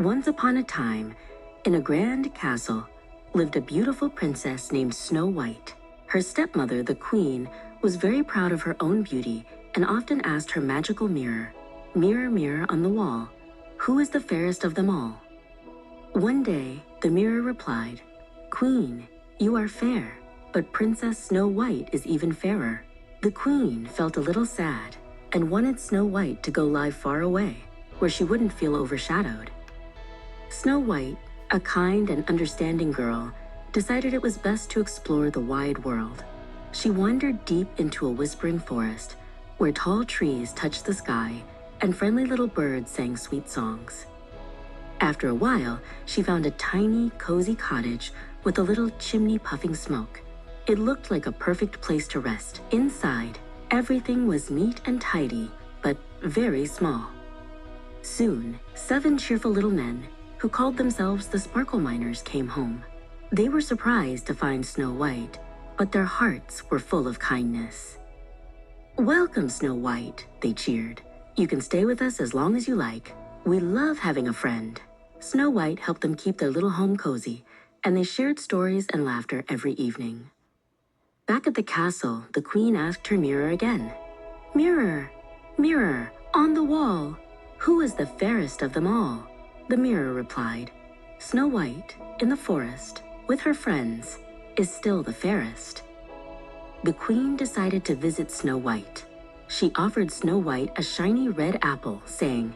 Once upon a time, in a grand castle, lived a beautiful princess named Snow White. Her stepmother, the queen, was very proud of her own beauty and often asked her magical mirror, "Mirror, mirror on the wall, who is the fairest of them all?" One day, the mirror replied, "Queen, you are fair, but Princess Snow White is even fairer." The queen felt a little sad and wanted Snow White to go live far away, where she wouldn't feel overshadowed. Snow White, a kind and understanding girl, decided it was best to explore the wide world. She wandered deep into a whispering forest, where tall trees touched the sky and friendly little birds sang sweet songs. After a while, she found a tiny, cozy cottage with a little chimney puffing smoke. It looked like a perfect place to rest. Inside, everything was neat and tidy, but very small. Soon, 7 cheerful little men, who called themselves the Sparkle Miners, came home. They were surprised to find Snow White, but their hearts were full of kindness. "Welcome, Snow White," they cheered. "You can stay with us as long as you like. We love having a friend." Snow White helped them keep their little home cozy, and they shared stories and laughter every evening. Back at the castle, the queen asked her mirror again, "Mirror, mirror, on the wall, who is the fairest of them all?" The mirror replied, "Snow White, in the forest, with her friends, is still the fairest." The queen decided to visit Snow White. She offered Snow White a shiny red apple, saying,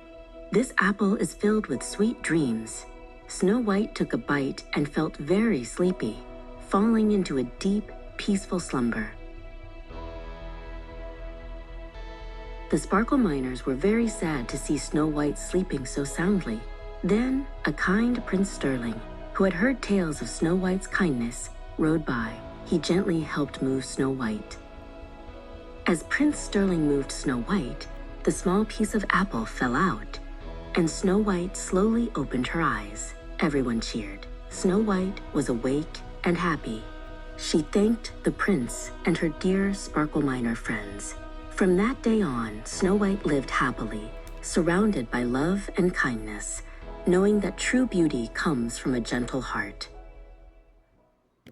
"This apple is filled with sweet dreams." Snow White took a bite and felt very sleepy, falling into a deep, peaceful slumber. The Sparkle Miners were very sad to see Snow White sleeping so soundly. Then, a kind Prince Sterling, who had heard tales of Snow White's kindness, rode by. He gently helped move Snow White. As Prince Sterling moved Snow White, the small piece of apple fell out, and Snow White slowly opened her eyes. Everyone cheered. Snow White was awake and happy. She thanked the prince and her dear Sparkle Miner friends. From that day on, Snow White lived happily, surrounded by love and kindness, knowing that true beauty comes from a gentle heart.